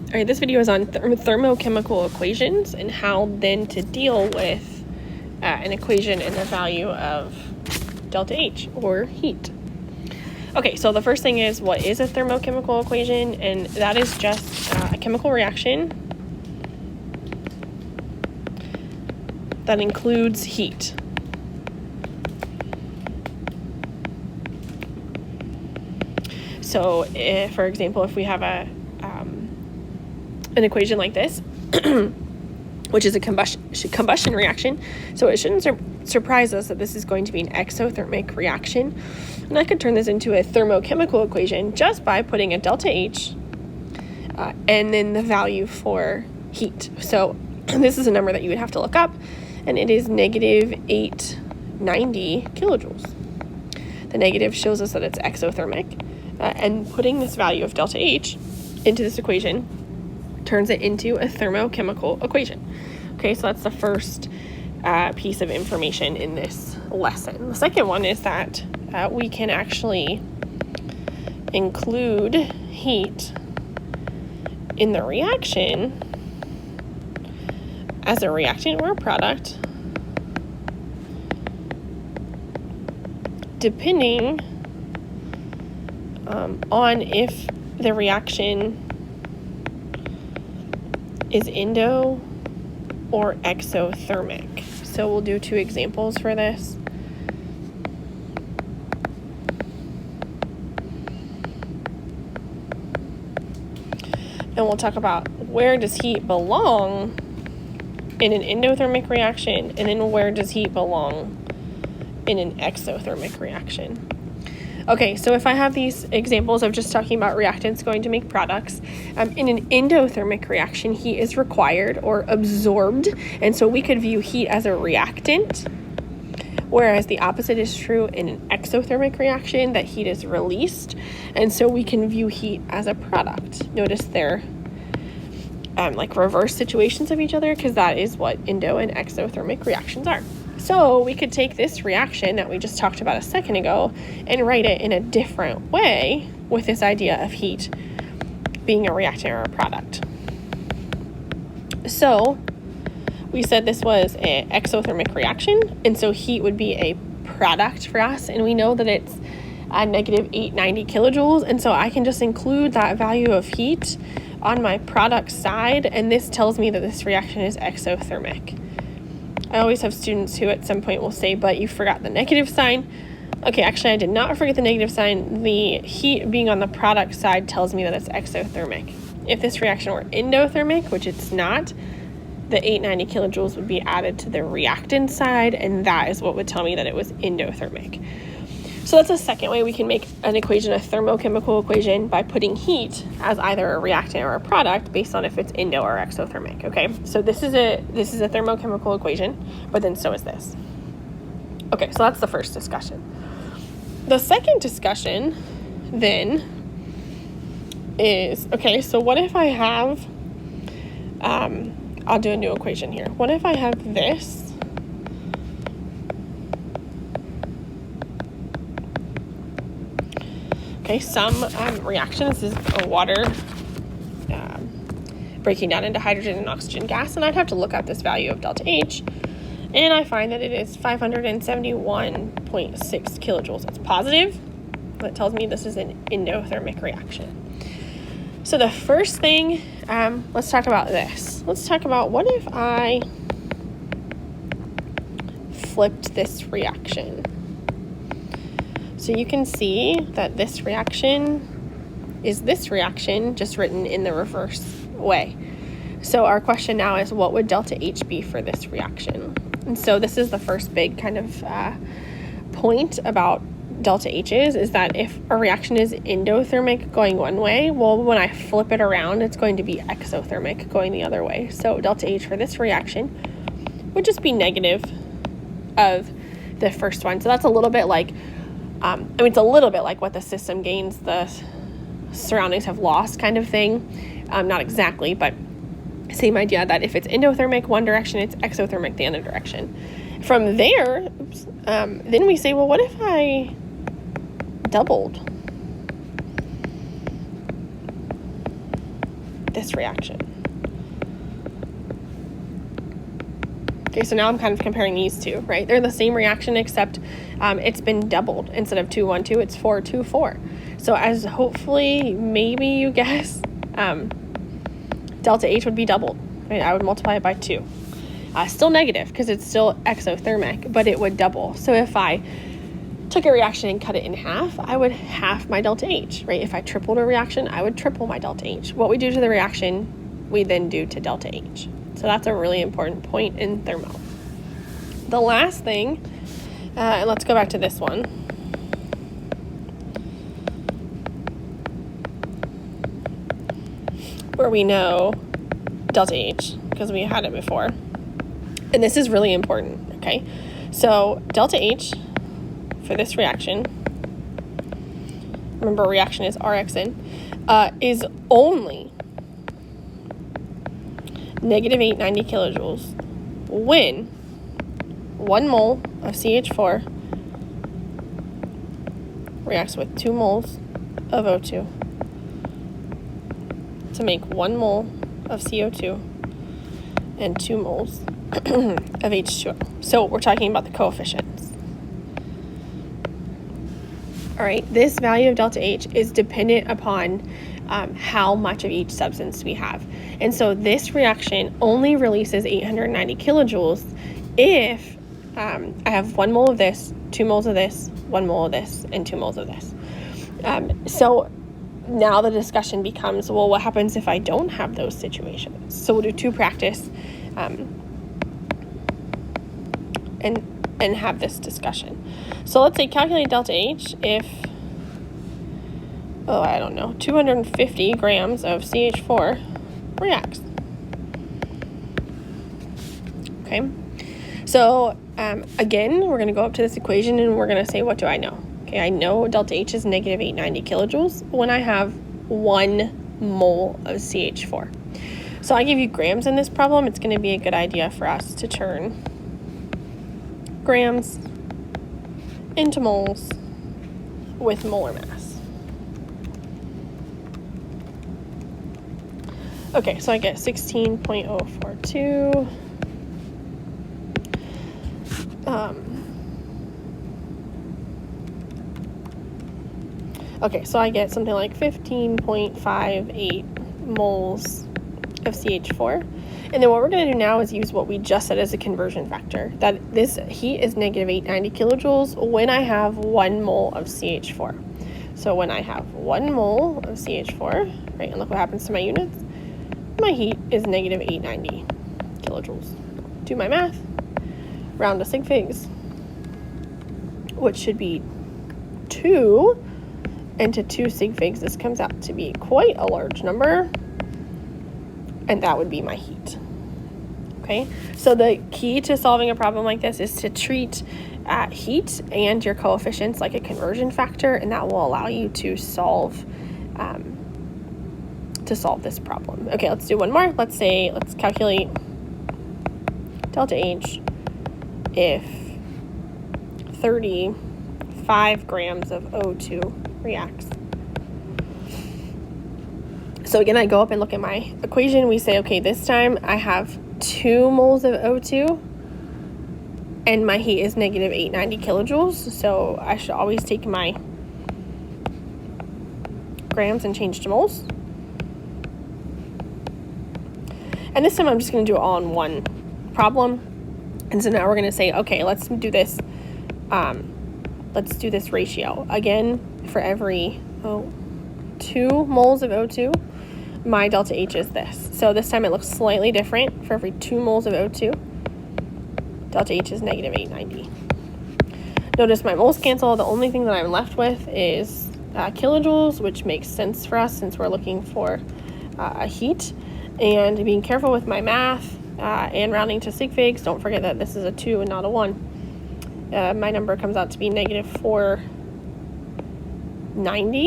All right, this video is on thermochemical equations and how then to deal with an equation and the value of delta H, or heat. Okay, so the first thing is, what is a thermochemical equation? And that is just a chemical reaction that includes heat. So, for example, if we have an equation like this, which is a combustion reaction, so it shouldn't surprise us that this is going to be an exothermic reaction. And I could turn this into a thermochemical equation just by putting a delta H and then the value for heat. So this is a number that you would have to look up, and it is negative 890 kilojoules. The negative shows us that it's exothermic, and putting this value of delta H into this equation turns it into a thermochemical equation. Okay, so that's the first piece of information in this lesson. The second one is that we can actually include heat in the reaction as a reactant or a product, depending on if the reaction is endo or exothermic. So we'll do two examples for this. And we'll talk about where does heat belong in an endothermic reaction, and then where does heat belong in an exothermic reaction. Okay, so if I have these examples of just talking about reactants going to make products, in an endothermic reaction, heat is required or absorbed, and so we could view heat as a reactant, whereas the opposite is true in an exothermic reaction, that heat is released, and so we can view heat as a product. Notice they're like reverse situations of each other, because that is what endo and exothermic reactions are. So we could take this reaction that we just talked about a second ago and write it in a different way with this idea of heat being a reactant or a product. So we said this was an exothermic reaction, and so heat would be a product for us, and we know that it's negative 890 kilojoules, and so I can just include that value of heat on my product side, and this tells me that this reaction is exothermic. I always have students who at some point will say, but you forgot the negative sign. Okay, actually I did not forget the negative sign. The heat being on the product side tells me that it's exothermic. If this reaction were endothermic, which it's not, the 890 kilojoules would be added to the reactant side, and that is what would tell me that it was endothermic. So that's a second way we can make an equation, a thermochemical equation, by putting heat as either a reactant or a product based on if it's endo or exothermic. Okay, so this is a thermochemical equation, but then so is this. Okay, so that's the first discussion. The second discussion then is, okay, so what if I have, I'll do a new equation here. What if I have this some reaction. This is a water breaking down into hydrogen and oxygen gas, and I'd have to look up this value of delta H, and I find that it is 571.6 kilojoules. It's positive. That tells me this is an endothermic reaction. So the first thing, let's talk about this. Let's talk about, what if I flipped this reaction? So you can see that this reaction is this reaction, just written in the reverse way. So our question now is, what would delta H be for this reaction? And so this is the first big kind of point about delta H's, is that if a reaction is endothermic going one way, well, when I flip it around, it's going to be exothermic going the other way. So delta H for this reaction would just be negative of the first one. So that's a little bit like, it's a little bit like what the system gains, the surroundings have lost kind of thing. Not exactly, but same idea, that if it's endothermic one direction, it's exothermic the other direction. From there, then we say, well, what if I doubled this reaction. Okay, so now I'm kind of comparing these two, right? They're the same reaction, except it's been doubled. Instead of 2, 1, 2, it's 4, 2, 4. So as hopefully, maybe you guess, delta H would be doubled. Right? I would multiply it by 2. Still negative because it's still exothermic, but it would double. So if I took a reaction and cut it in half, I would half my delta H, right? If I tripled a reaction, I would triple my delta H. What we do to the reaction, we then do to delta H. So that's a really important point in thermo. The last thing, and let's go back to this one. Where we know delta H, because we had it before. And this is really important, okay? So delta H for this reaction, remember reaction is Rxn, is only negative 890 kilojoules when 1 mole of CH4 reacts with 2 moles of O2 to make 1 mole of CO2 and 2 moles of H2O. So we're talking about the coefficients. All right, this value of delta H is dependent upon how much of each substance we have. And so this reaction only releases 890 kilojoules if I have 1 mole of this, 2 moles of this, 1 mole of this, and 2 moles of this. So now the discussion becomes, well, what happens if I don't have those situations? So we'll do 2 practice and have this discussion. So let's say calculate delta H if, 250 grams of CH4 reacts. Okay, so again, we're going to go up to this equation and we're going to say, what do I know? Okay, I know delta H is negative 890 kilojoules when I have 1 mole of CH4. So I give you grams in this problem. It's going to be a good idea for us to turn grams into moles with molar mass. Okay, so I get 16.042. Okay, so I get something like 15.58 moles of CH4. And then what we're going to do now is use what we just said as a conversion factor, that this heat is negative 890 kilojoules when I have 1 mole of CH4. So when I have 1 mole of CH4, right, and look what happens to my units, my heat is negative 890 kilojoules. Do my math, round to sig figs, which should be 2, and to 2 sig figs, this comes out to be quite a large number, and that would be my heat. Okay, so the key to solving a problem like this is to treat heat and your coefficients like a conversion factor, and that will allow you to solve this problem. Okay, let's do one more. Let's calculate delta H if 35 grams of O2 reacts. So again, I go up and look at my equation. We say, okay, this time I have 2 moles of O2 and my heat is negative 890 kilojoules. So I should always take my grams and change to moles. And this time I'm just going to do it all in one problem. And so now we're going to say, okay, let's do this ratio. Again, for every 2 moles of O2, my delta H is this. So this time it looks slightly different. For every 2 moles of O2, delta H is negative 890. Notice my moles cancel. The only thing that I'm left with is kilojoules, which makes sense for us since we're looking for a heat. And being careful with my math and rounding to sig figs. Don't forget that this is a 2 and not a 1. My number comes out to be negative 490